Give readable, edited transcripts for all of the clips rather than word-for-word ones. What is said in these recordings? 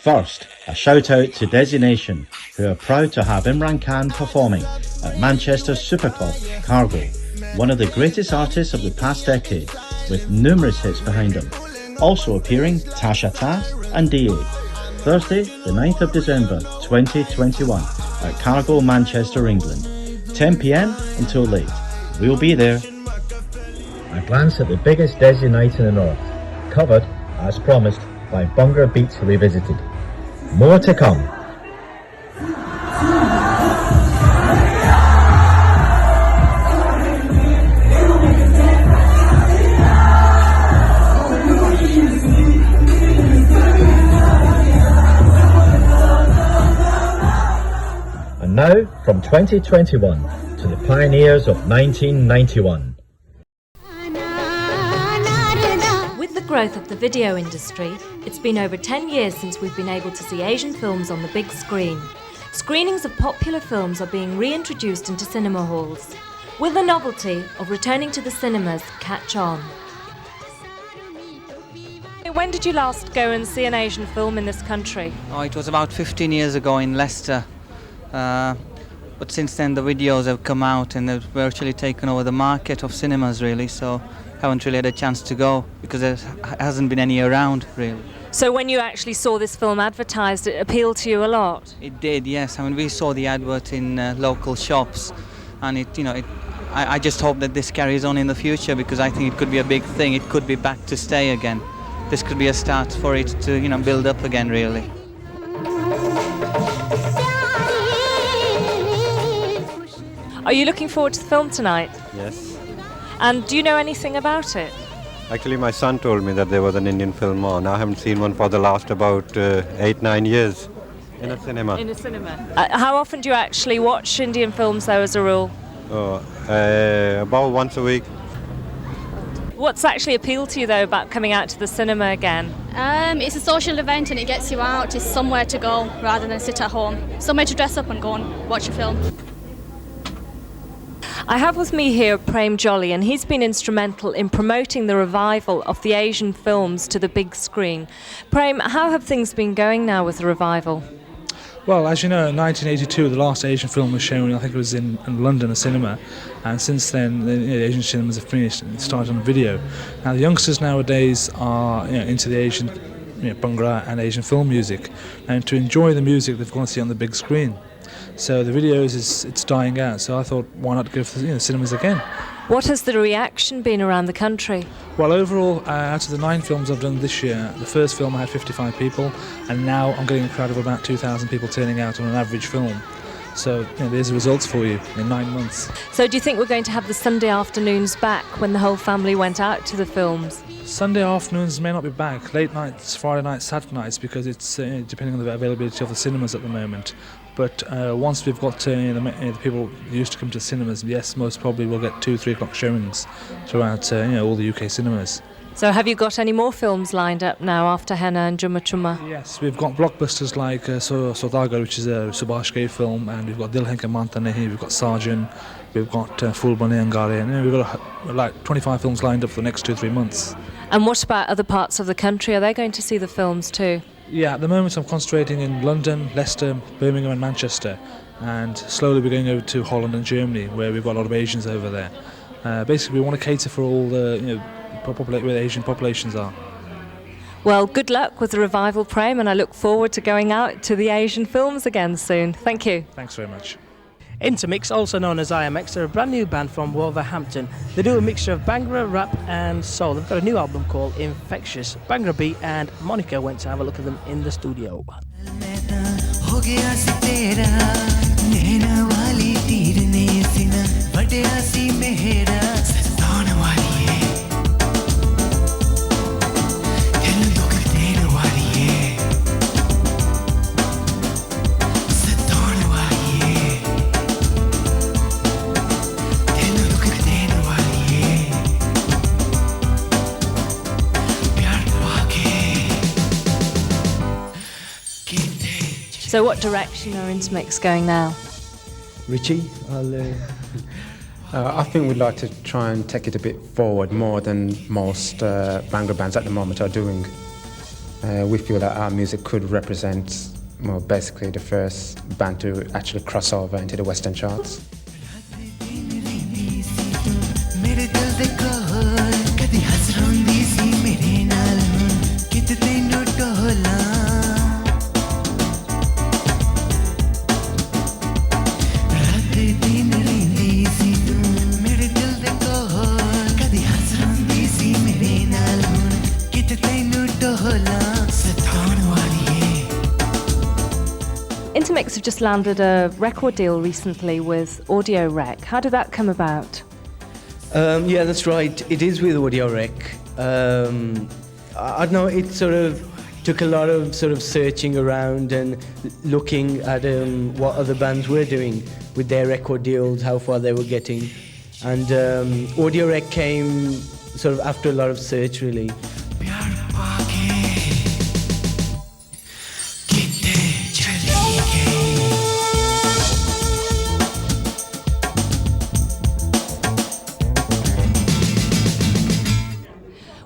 First, a shout out to Destination, who are proud to have Imran Khan performing at Manchester's Superclub, Cargo, one of the greatest artists of the past decade, with numerous hits behind him. Also appearing Tasha Ta and DA. Thursday, the 9th of December 2021 at Cargo, Manchester, England. 10 p.m. until late. We'll be there. A glance at the biggest Desi night in the north, covered, as promised, by Bhangra Beats Revisited. More to come. And now, from 2021 to the pioneers of 1991. With the growth of the video industry, it's been over 10 years since we've been able to see Asian films on the big screen. Screenings of popular films are being reintroduced into cinema halls. Will the novelty of returning to the cinemas catch on? When did you last go and see an Asian film in this country? Oh, it was about 15 years ago in Leicester. But since then the videos have come out and they've virtually taken over the market of cinemas really, so haven't really had a chance to go because there hasn't been any around really. So when you actually saw this film advertised, it appealed to you a lot? It did, yes. I mean, we saw the advert in local shops, and I just hope that this carries on in the future because I think it could be a big thing. It could be back to stay again. This could be a start for it to build up again really. Are you looking forward to the film tonight? Yes. And do you know anything about it? Actually, my son told me that there was an Indian film on. I haven't seen one for the last about 8-9 years in a cinema. In a cinema. How often do you actually watch Indian films though as a rule? About once a week. What's actually appealed to you though about coming out to the cinema again? It's a social event and it gets you out. It's somewhere to go rather than sit at home. Somewhere to dress up and go and watch a film. I have with me here Prem Jolly, and he's been instrumental in promoting the revival of the Asian films to the big screen. Prem, how have things been going now with the revival? Well, as you know, in 1982 the last Asian film was shown, I think it was in London, a cinema, and since then the Asian cinemas have finished and started on video. Now the youngsters nowadays are into the Asian Bhangra and Asian film music, and to enjoy the music they've got to see on the big screen. So the videos, it's dying out, so I thought why not go for the cinemas again. What has the reaction been around the country? Well, overall, out of the 9 films I've done this year, the first film I had 55 people, and now I'm getting a crowd of about 2,000 people turning out on an average film. So there's the results for you in 9 months. So do you think we're going to have the Sunday afternoons back when the whole family went out to the films? Sunday afternoons may not be back, late nights, Friday nights, Saturday nights, because it's depending on the availability of the cinemas at the moment. But once we've got the people who used to come to cinemas, yes, most probably we'll get 2-3 o'clock showings throughout all the UK cinemas. So have you got any more films lined up now after Henna and Jumma Chumma? Yes, we've got blockbusters like Saudagar, which is a Subhash Ghai film, and we've got Dil Hai Ke Manta Nahi, we've got Sarjan, we've got Phul Bane Angare, and we've got like 25 films lined up for the next 2-3 months. And what about other parts of the country? Are they going to see the films too? Yeah, at the moment I'm concentrating in London, Leicester, Birmingham and Manchester, and slowly we're going over to Holland and Germany where we've got a lot of Asians over there. Basically we want to cater for all the where the Asian populations are. Well, good luck with the revival, Prem, and I look forward to going out to the Asian films again soon. Thank you. Thanks very much. Intermix, also known as IMX, are a brand new band from Wolverhampton. They do a mixture of Bhangra, rap and soul. They've got a new album called Infectious. Bhangra Beat and Monica went to have a look at them in the studio. So what direction are Intermix going now? Richie, I think we'd like to try and take it a bit forward, more than most Bhangra bands at the moment are doing. We feel that our music could represent, well, basically the first band to actually cross over into the Western charts. Intermix have just landed a record deal recently with Audio Rec. How did that come about? Yeah, that's right. It is with Audio Rec. I don't know, it sort of took a lot of sort of searching around and looking at what other bands were doing with their record deals, how far they were getting. And Audio Rec came sort of after a lot of search, really.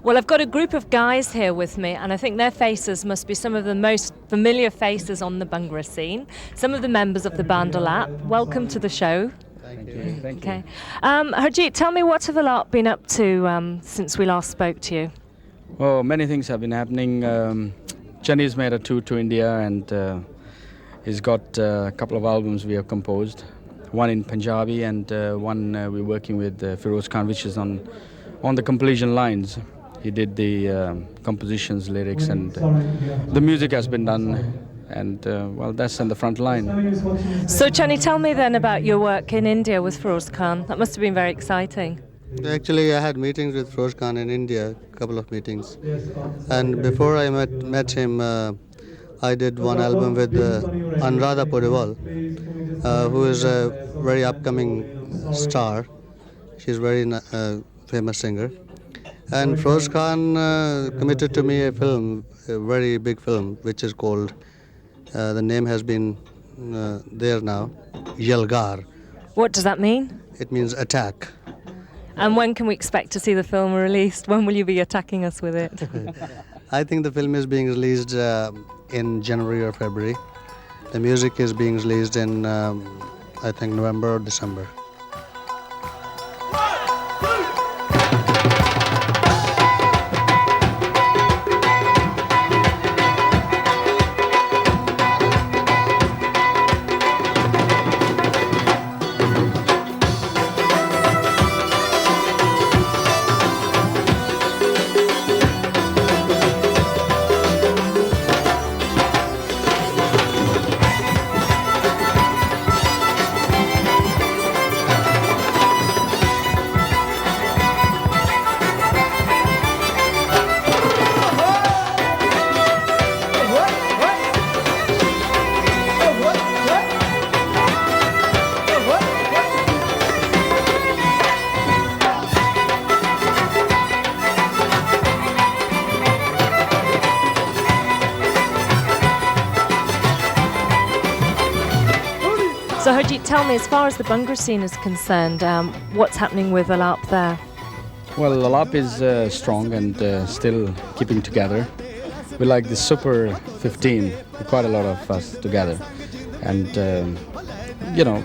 Well, I've got a group of guys here with me, and I think their faces must be some of the most familiar faces on the Bhangra scene. Some of the members of the band Alaap. Welcome to the show. Thank you. Thank you. Harjeet, tell me, what have Alaap been up to since we last spoke to you? Oh, many things have been happening. Johnny's made a tour to India, and he's got a couple of albums we have composed. One in Punjabi, and one we're working with Feroz Khan, which is on the completion lines. He did the compositions, lyrics, and the music has been done, and well, that's on the front line. So, Johnny, tell me then about your work in India with Feroz Khan. That must have been very exciting. Actually, I had meetings with Feroz Khan in India, a couple of meetings, and before I met him, I did one album with Anuradha Podiwal, who is a very upcoming star. She's a very famous singer. And Feroz Khan committed to me a film, a very big film, which is called, the name has been there now, Yalgar. What does that mean? It means attack. And when can we expect to see the film released? When will you be attacking us with it? I think the film is being released in January or February. The music is being released in, I think, November or December. So Harjeet, tell me, as far as the Bhangra scene is concerned, what's happening with Alaap there? Well, Alaap is strong and still keeping together. We like the Super 15, quite a lot of us together. And, you know,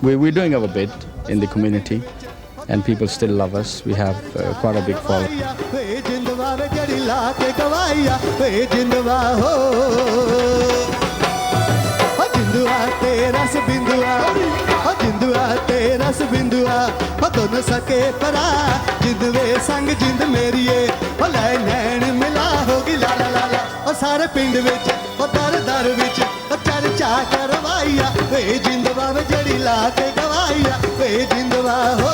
we're doing our bit in the community, and people still love us. We have quite a big following. दोनों सके परा जिंद वे संग जिंद मेरीए ओ लै नैन मिला होगी ला ला ला ला ओ सारे पिंड विच ओ दर दर विच ओ चर्चा करवाइया वे जिंदवा वे जड़ी ला के गवाइया वे जिंदवा हो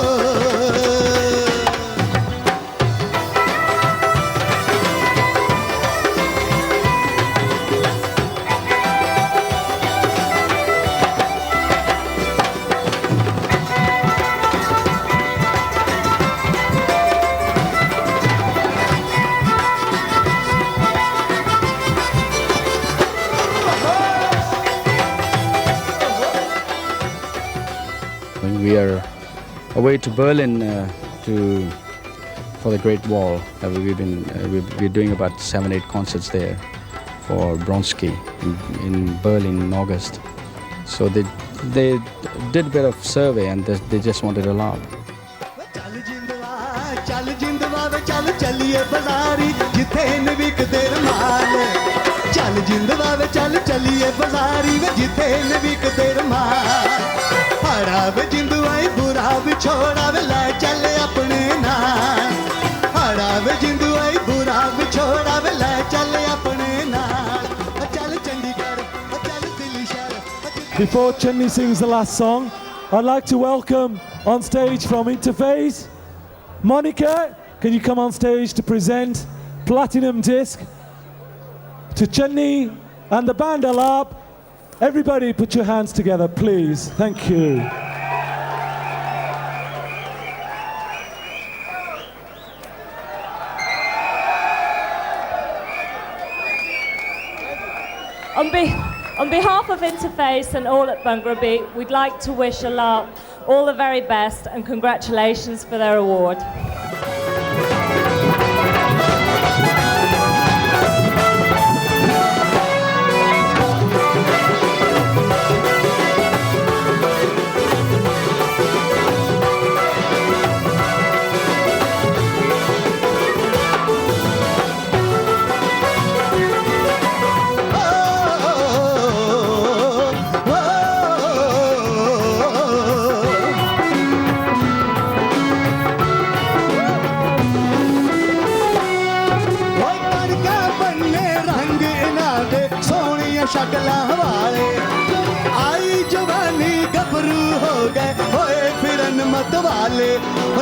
We are away to Berlin for the Great Wall. We're doing about 7-8 concerts there. for Bronski in Berlin in August. So they did a bit of survey and they just wanted a laugh. ਚੱਲ ਜਿੰਦਵਾ ਵੇ ਚੱਲ ਚੱਲੀਏ ਬਾਜ਼ਾਰੀ ਜਿੱਥੇ ਨ ਵਿਕਦੇ ਰਮਾਲ ਚੱਲ ਜਿੰਦਵਾ ਵੇ ਚੱਲ ਚੱਲੀਏ ਬਾਜ਼ਾਰੀ ਵੇ ਜਿੱਥੇ ਨ ਵਿਕਦੇ ਰਮਾਲ ਹਾੜਾ ਵੇ ਜਿੰਦਵਾ ਈ ਬੁਰਾ ਵਿਛੋੜਾ ਵੇ ਲੈ ਚੱਲ ਆਪਣੇ ਨਾਲ ਹਾੜਾ ਵੇ ਜਿੰਦਵਾ ਈ ਬੁਰਾ ਵਿਛੋੜਾ ਵੇ ਲੈ ਚੱਲ ਆਪਣੇ ਨਾਲ ਚੱਲ ਚੰਡੀਗੜ੍ਹ ਚੱਲ ਦਿੱਲੀ ਸ਼ਹਿਰ. Before Chenni sings the last song, I'd like to welcome on stage from Interface Monica. Can you come on stage to present Platinum Disc to Chenni and the band Alaap? Everybody put your hands together, please. Thank you. On behalf of Interface and all at Bhangra Beat, we'd like to wish Alaap all the very best and congratulations for their award. शक्लां वाले आई जवानी गभरू हो गए होए फिरन मत वाले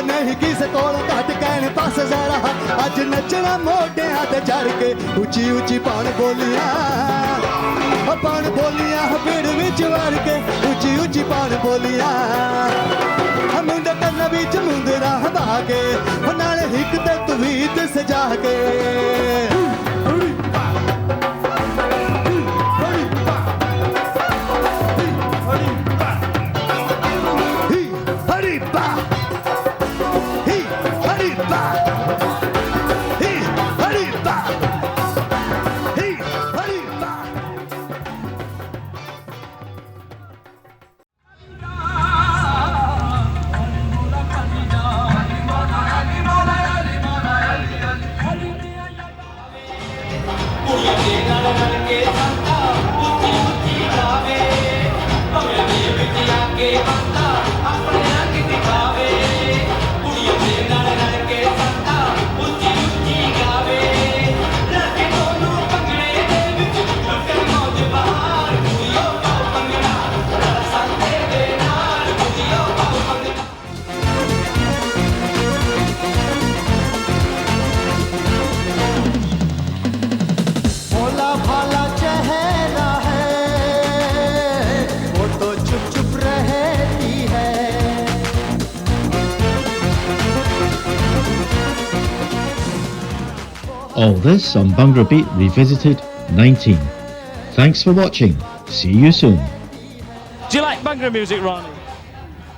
नहीं किसे कोल घट कहने पास जरा अज नचना मोढियां ते चढ़ के ऊंची ऊंची पान बोलियां भीड़ विच वड़ के ऊंची ऊंची पान बोलियां मुंडे कन्ना विच मुंदरा हवा के नाले हिक ते तवीत सजा के All this on Bhangra Beat Revisited 19. Thanks for watching. See you soon. Do you like Bhangra music, Ronnie?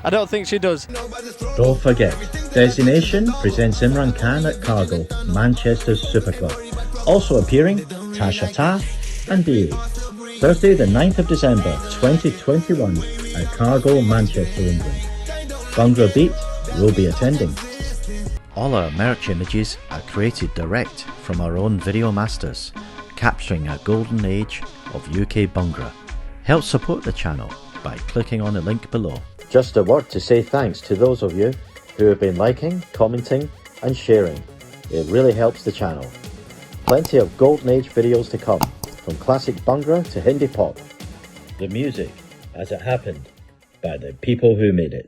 I don't think she does. Don't forget, Destination presents Imran Khan at Cargo, Manchester's Super Club. Also appearing, Tasha Ta and Beery. Thursday the 9th of December 2021 at Cargo, Manchester, England. Bhangra Beat will be attending. All our merch images are created direct from our own video masters, capturing a golden age of UK Bhangra. Help support the channel by clicking on the link below. Just a word to say thanks to those of you who have been liking, commenting and sharing. It really helps the channel. Plenty of golden age videos to come, from classic Bhangra to Hindi pop. The music as it happened by the people who made it.